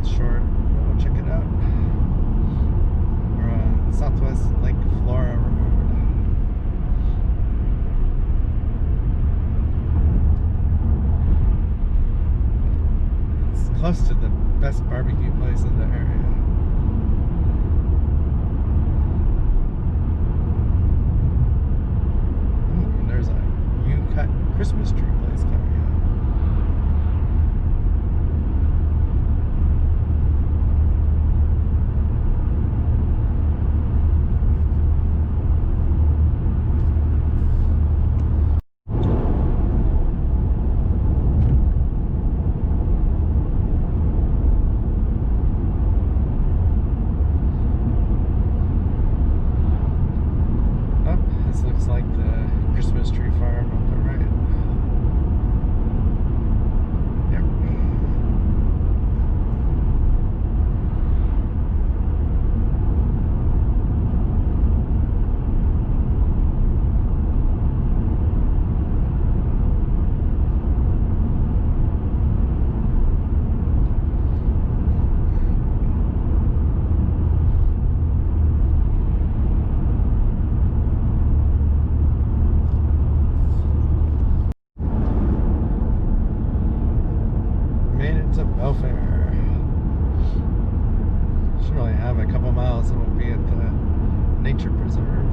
it's short. We'll check it out. We're on Southwest Lake Flora Road. It's close to the best barbecue place in the area. Ooh, there's a U-cut Christmas tree place coming up. Looks like the Christmas tree farm on the right. Yep. To Belfair. Should only have a couple miles and we'll be at the nature preserve.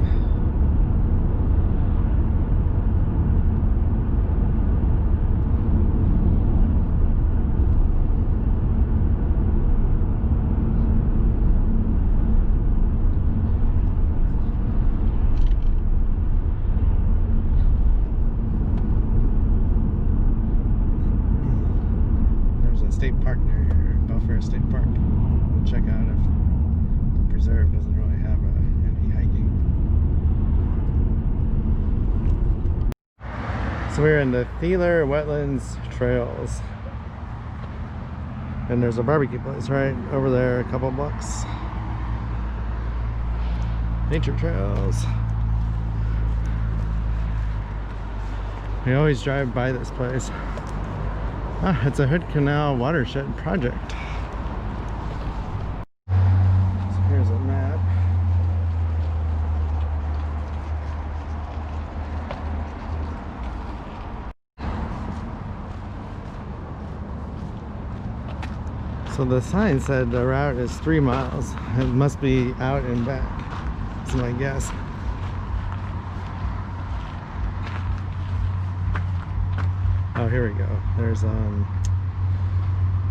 State park near here, Belfair State Park. We'll check out if the preserve doesn't really have any hiking. So we're in the Theler Wetlands Trails, and there's a barbecue place right over there, a couple blocks. Nature Trails. We always drive by this place. Ah, it's a Hood Canal watershed project. So here's a map. So the sign said the route is 3 miles. It must be out and back. That's my guess. Oh, here we go. There's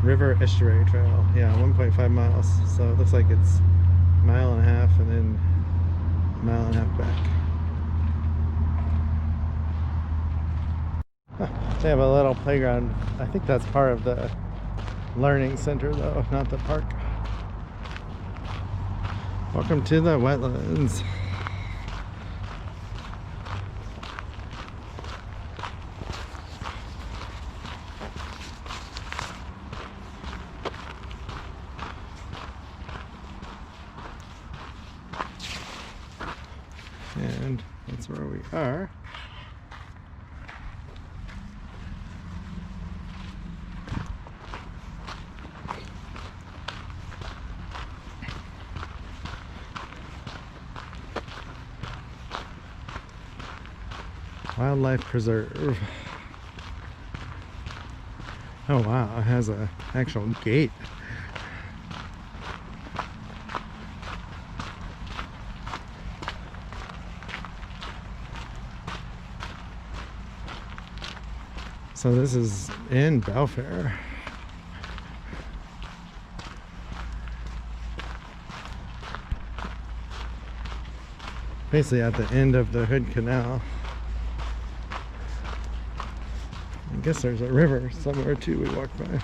River Estuary Trail. Yeah, 1.5 miles. So it looks like it's a mile and a half and then a mile and a half back. Huh, they have a little playground. I think that's part of the learning center though, not the park. Welcome to the wetlands. And that's where we are. Wildlife Preserve. Oh wow, it has an actual gate. So this is in Belfair. Basically at the end of the Hood Canal. I guess there's a river somewhere too we walked by.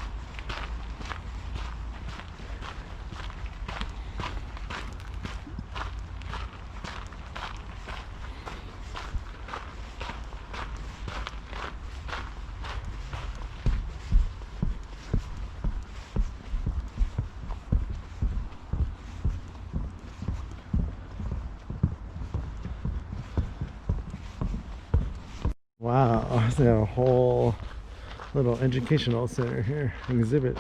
Wow, they have a whole little educational center here, exhibit.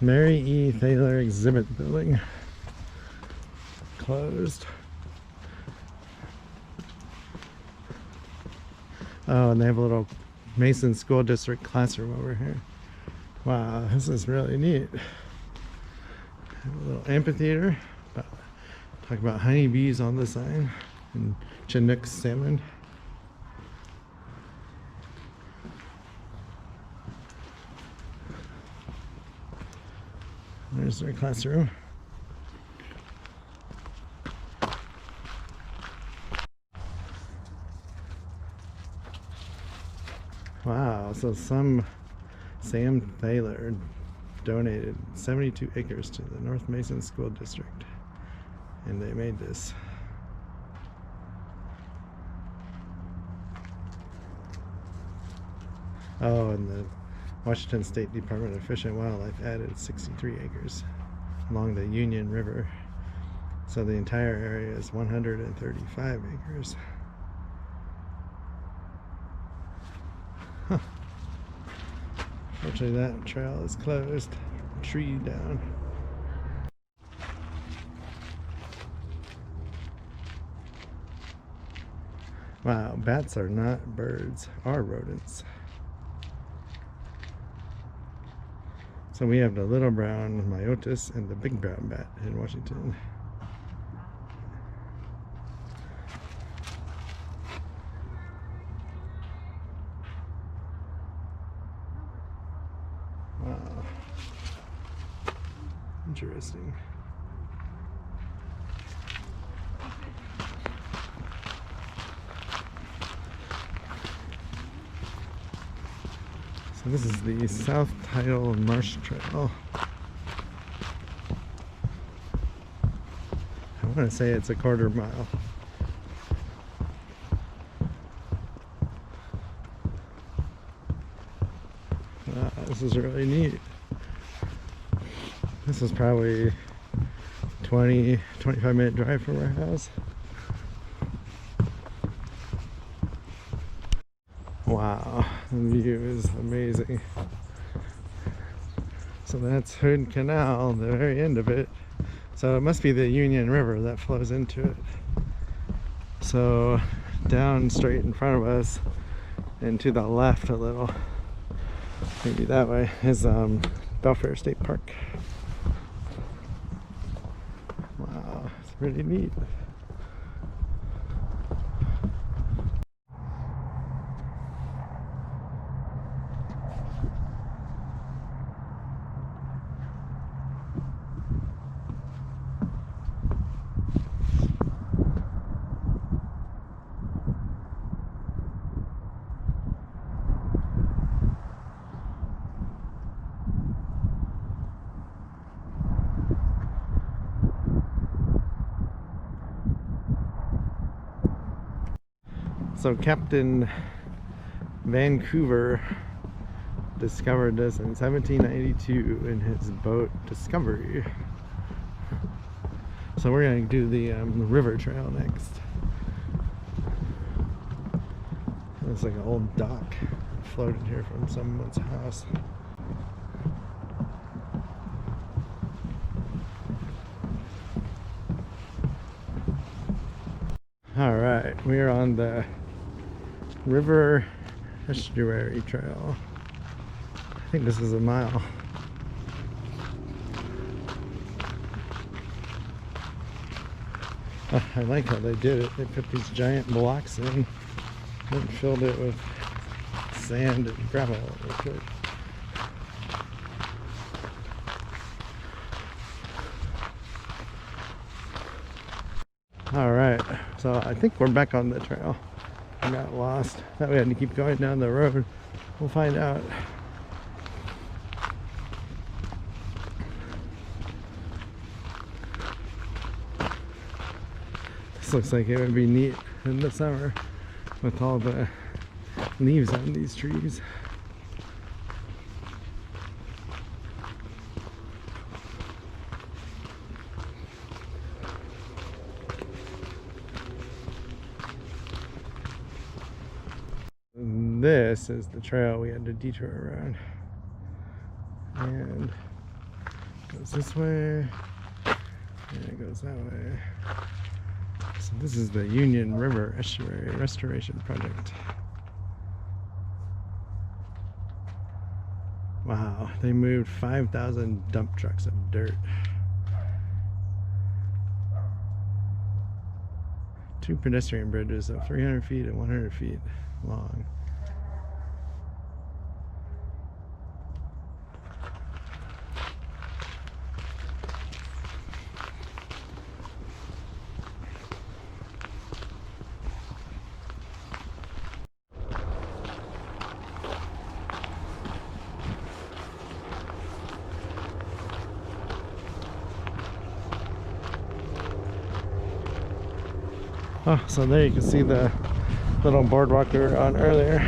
Mary E. Theler Exhibit Building. Closed. Oh, and they have a little Mason School District classroom over here. Wow, this is really neat. A little amphitheater. Talk about honeybees on the sign and Chinook salmon. There's their classroom. Wow, so Sam Theler donated 72 acres to the North Mason School District, and they made this. Oh, and the Washington State Department of Fish and Wildlife added 63 acres along the Union River. So the entire area is 135 acres. Huh. Fortunately, that trail is closed. Tree down. Wow, bats are not birds, are rodents. So we have the little brown myotis and the big brown bat in Washington. Wow. Interesting. So this is the South Tidal Marsh Trail. I want to say it's a quarter mile. Wow, this is really neat. This is probably 25 minute drive from our house. Wow, the view is amazing. So that's Hood Canal, the very end of it. So it must be the Union River that flows into it. So down straight in front of us and to the left a little, maybe that way, is Belfair State Park. Wow, it's really neat. So Captain Vancouver discovered this in 1792 in his boat Discovery. So we're going to do the river trail next. It's like an old dock floated here from someone's house. Alright, we are on the River Estuary Trail. I think this is a mile. Oh, I like how they did it. They put these giant blocks in and filled it with sand and gravel real quick. Alright, so I think we're back on the trail. I got lost. Thought we had to keep going down the road. We'll find out. This looks like it would be neat in the summer with all the leaves on these trees. This is the trail we had to detour around, and goes this way, and it goes that way. So this is the Union River Estuary Restoration Project. Wow, they moved 5,000 dump trucks of dirt. 2 pedestrian bridges of 300 feet and 100 feet long. Oh, so there you can see the little boardwalk we were on earlier.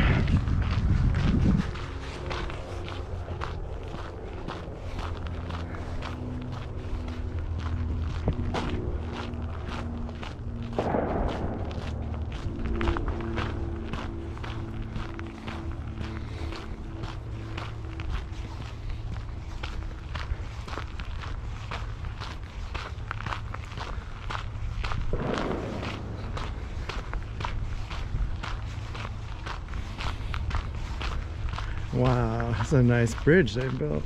Wow, that's a nice bridge they built.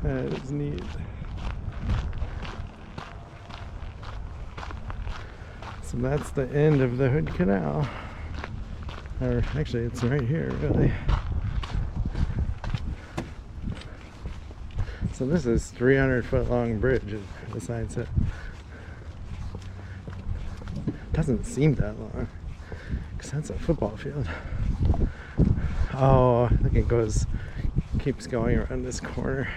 That is neat. So that's the end of the Hood Canal. Or actually, it's right here, really. So this is 300-foot long bridge besides it. Doesn't seem that long, because that's a football field. Oh, I think it keeps going around this corner.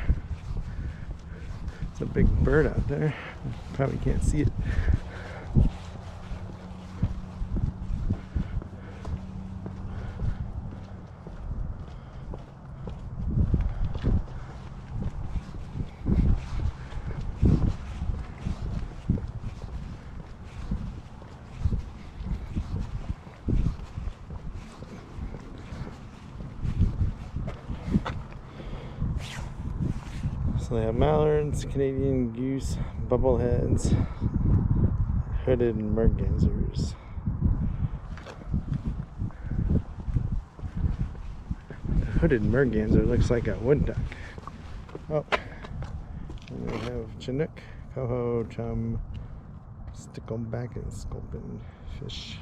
It's a big bird out there. Probably can't see it. So they have mallards, Canadian goose, bubbleheads, hooded mergansers. The hooded merganser looks like a wood duck. Oh, and we have chinook, coho, chum, stickleback, and sculpin fish.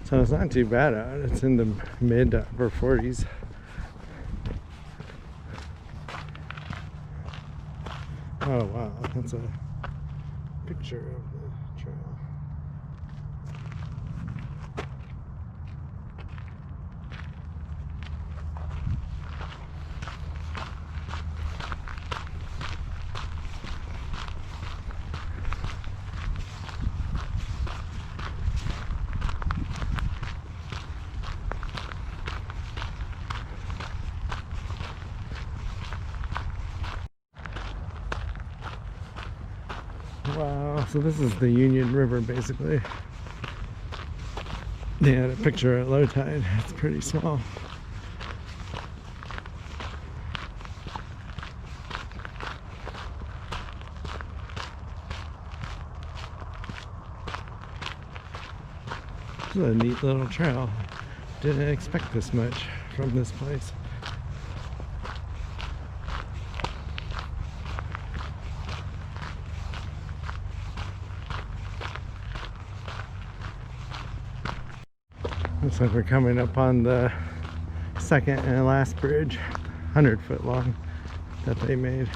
So it's not too bad out. It's in the mid to upper 40s. Oh wow, that's a picture of the trail. Wow, so this is the Union River basically. They had a picture at low tide. It's pretty small. This is a neat little trail. Didn't expect this much from this place. Looks like we're coming up on the second and last bridge, 100-foot long, that they made.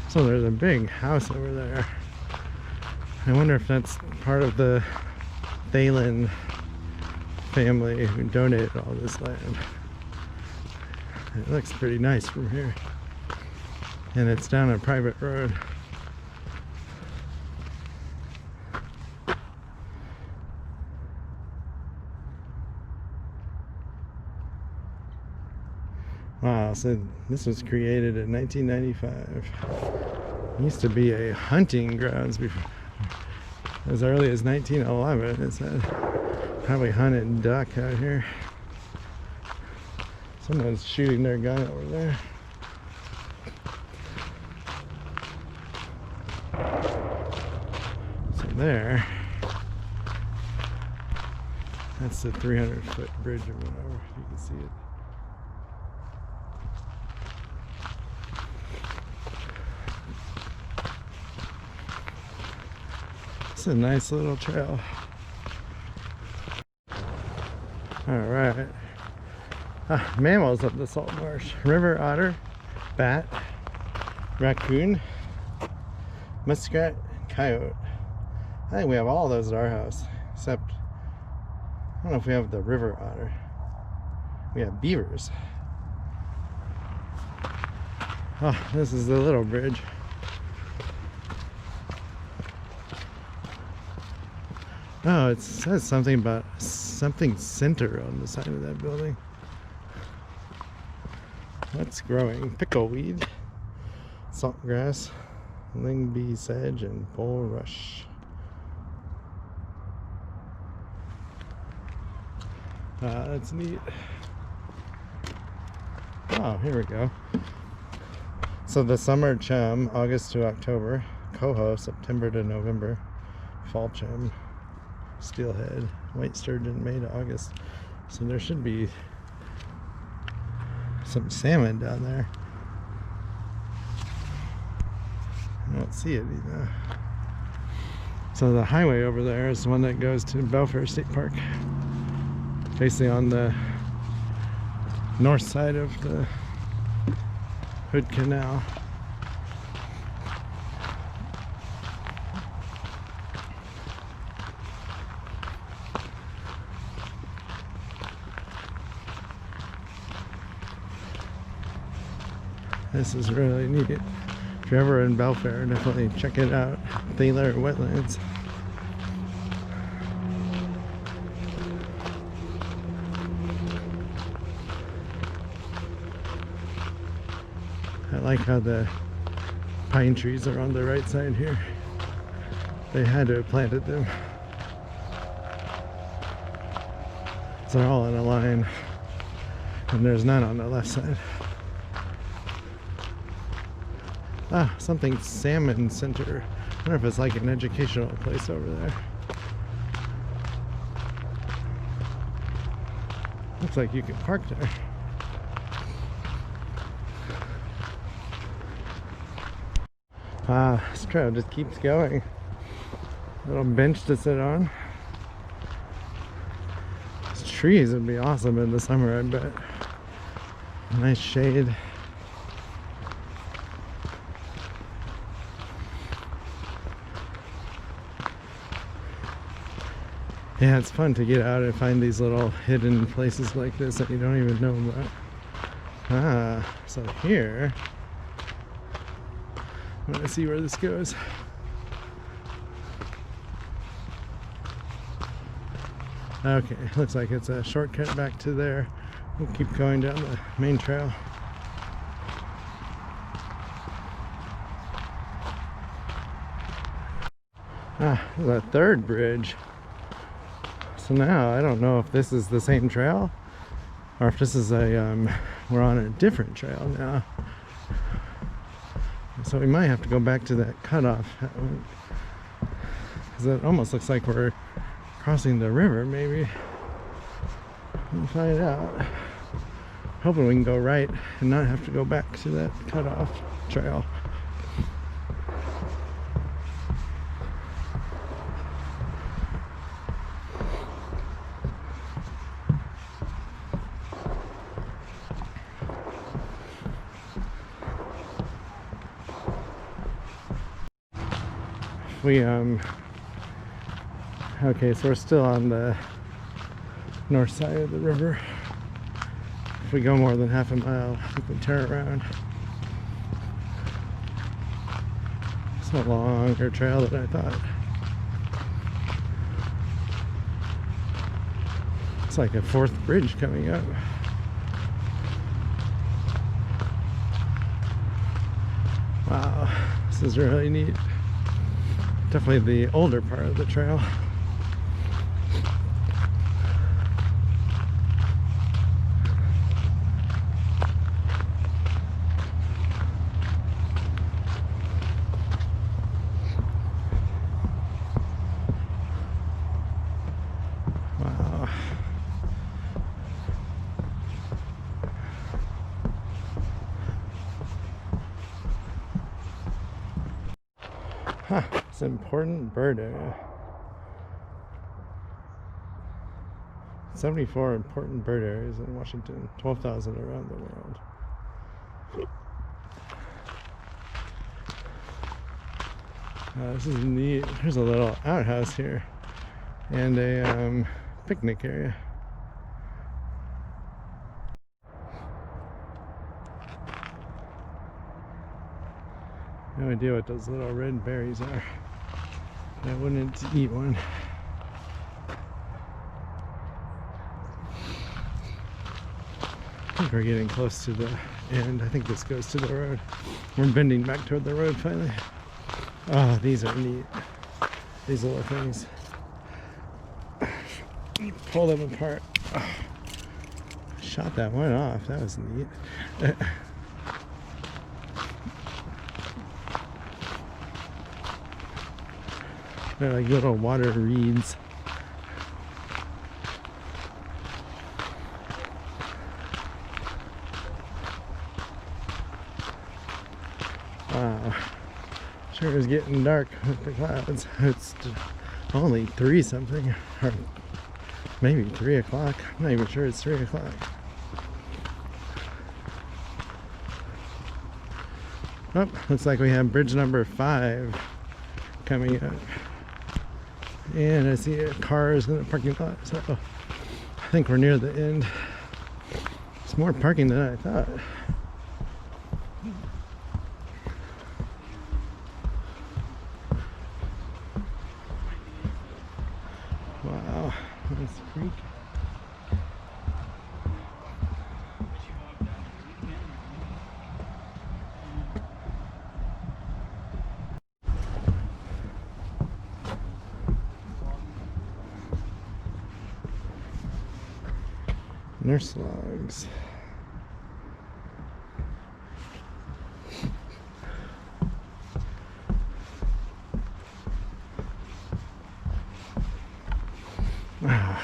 So there's a big house over there. I wonder if that's part of the Theler family who donated all this land. It looks pretty nice from here. and it's down a private road. Wow, so this was created in 1995. It used to be a hunting grounds before, as early as 1911. It said probably hunted duck out here. Someone's shooting their gun over there. So there, that's the 300-foot bridge or whatever, if you can see it. It's a nice little trail. Alright. Mammals of the salt marsh. River otter, bat, raccoon, muskrat, coyote. I think we have all those at our house, except I don't know if we have the river otter. We have beavers. Oh, this is the little bridge. Oh, it says something about something center on the side of that building. What's growing? Pickleweed, saltgrass, lingbee sedge, and bulrush. That's neat. Oh, here we go. So the summer chum, August to October. Coho, September to November. Fall chum, steelhead, white sturgeon, May to August. So there should be some salmon down there. I don't see it either. So the highway over there is the one that goes to Belfair State Park, facing on the north side of the Hood Canal. This is really neat. If you're ever in Belfair, definitely check it out. Theler Wetlands. I like how the pine trees are on the right side here. They had to have planted them. So they're all in a line, and there's none on the left side. Ah, something salmon center. I wonder if it's like an educational place over there. Looks like you can park there. Ah, this trail just keeps going. Little bench to sit on. These trees would be awesome in the summer, I bet. Nice shade. Yeah, it's fun to get out and find these little hidden places like this that you don't even know about. Ah, so here, I'm gonna see where this goes. Okay, looks like it's a shortcut back to there. We'll keep going down the main trail. Ah, the third bridge. So now I don't know if this is the same trail or if this is a we're on a different trail now. So we might have to go back to that cutoff, because it almost looks like we're crossing the river. Maybe we'll find out. Hoping we can go right and not have to go back to that cutoff trail. We okay, so we're still on the north side of the river. If we go more than half a mile, we can turn around. It's a longer trail than I thought. It's like a fourth bridge coming up. Wow, this is really neat. Definitely the older part of the trail. Wow. Huh, it's an important bird area. 74 important bird areas in Washington, 12,000 around the world. This is neat. There's a little outhouse here and a picnic area. No idea what those little red berries are. I wouldn't eat one. I think we're getting close to the end. I think this goes to the road. We're bending back toward the road finally. Oh, these are neat. These little things. You pull them apart. Oh, shot that one off. That was neat. They're like little water reeds. Wow. Sure is getting dark with the clouds. It's only 3 something, or maybe 3 o'clock. I'm not even sure it's 3 o'clock. Oh, looks like we have bridge number 5 coming up. And I see cars in the parking lot, so I think we're near the end. It's more parking than I thought. Wow, nice creek. Nurse logs. Wow.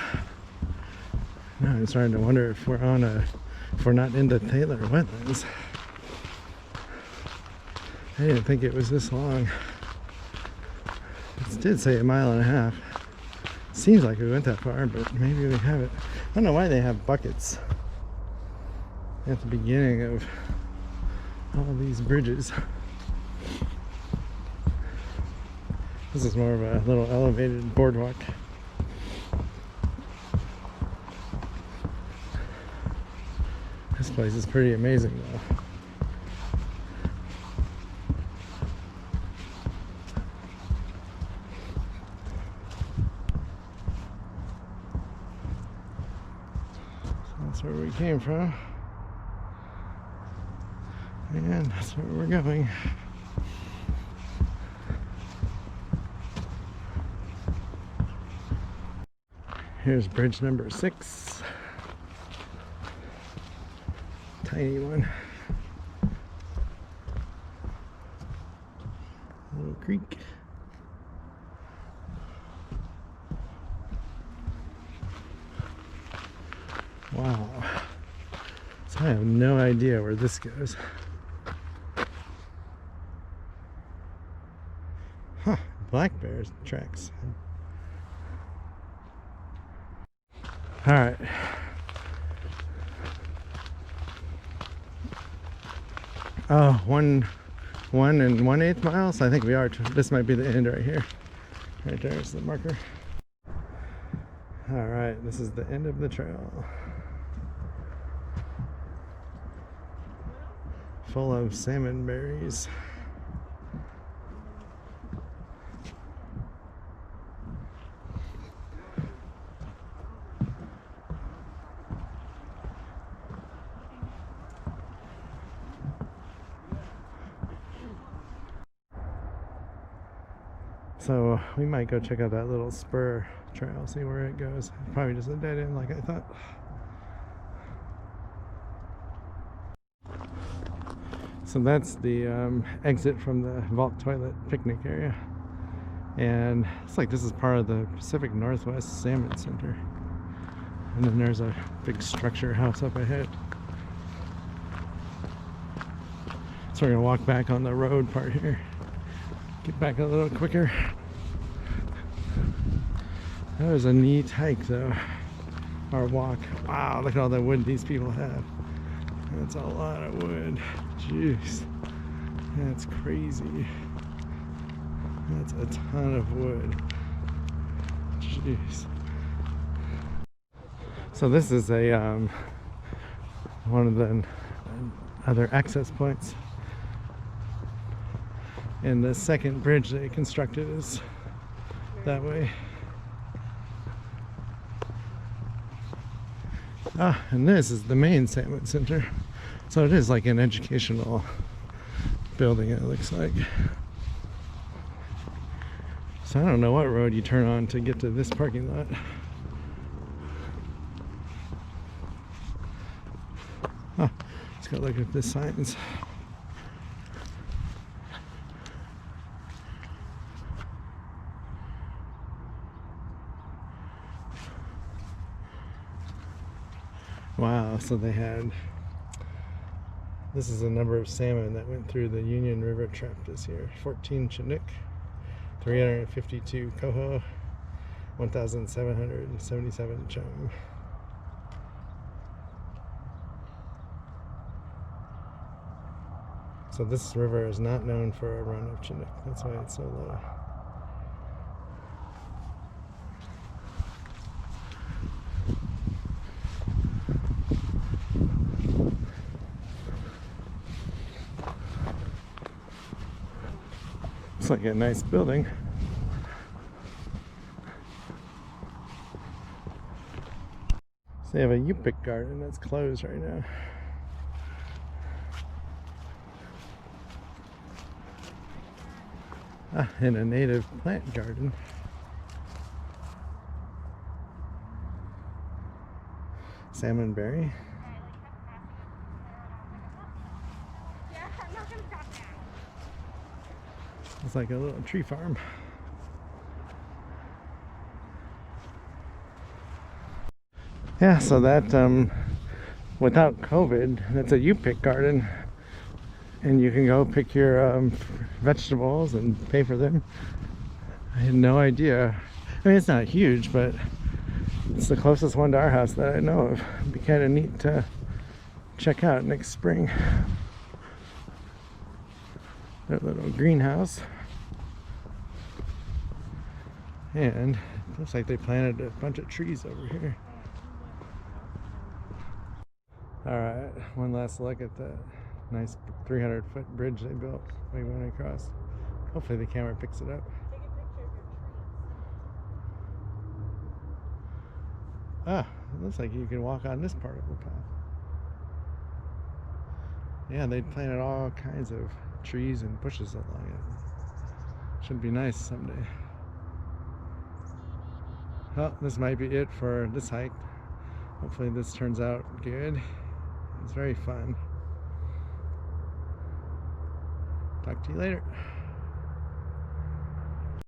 Now I'm starting to wonder if we're not in the Theler wetlands. I didn't think it was this long. It did say 1.5 miles. Seems like we went that far, but maybe we haven't. I don't know why they have buckets at the beginning of all these bridges. This is more of a little elevated boardwalk. This place is pretty amazing though. That's where we came from, and that's where we're going. Here's bridge number 6. Tiny one. Little creek. Wow. So I have no idea where this goes. Huh, black bear's tracks. Alright. Oh, 1 1/8 miles? I think we are. This might be the end right here. Right there's the marker. Alright, this is the end of the trail. Full of salmon berries. So we might go check out that little spur trail, see where it goes. Probably just a dead end like I thought. So that's the exit from the vault toilet picnic area. And it's like this is part of the Pacific Northwest Salmon Center. And then there's a big structure house up ahead. So we're gonna walk back on the road part here. Get back a little quicker. That was a neat hike though, or walk. Wow, look at all the wood these people have. That's a lot of wood. Jeez, that's crazy. That's a ton of wood. Jeez. So this is a one of the other access points. And the second bridge they constructed is that way. Ah, and this is the main Salmon Center. So it is like an educational building, it looks like. So I don't know what road you turn on to get to this parking lot. Huh, let's go look at the signs. Wow, so they had, this is the number of salmon that went through the Union River trap this year. 14 Chinook, 352 coho, 1,777 chum. So this river is not known for a run of Chinook. That's why it's so low. Looks like a nice building. So they have a U-pick garden that's closed right now. Ah, and a native plant garden. Salmonberry. It's like a little tree farm. Yeah, so that without COVID, that's a U-pick garden, and you can go pick your vegetables and pay for them. I had no idea. I mean, it's not huge, but it's the closest one to our house that I know of. It'd be kind of neat to check out next spring. Their little greenhouse. And it looks like they planted a bunch of trees over here. Alright, one last look at that nice 300-foot bridge they built we went across. Hopefully the camera picks it up. Ah, it looks like you can walk on this part of the path. Yeah, they planted all kinds of trees and bushes along it. Should be nice someday. Well, this might be it for this hike. Hopefully this turns out good. It's very fun. Talk to you later.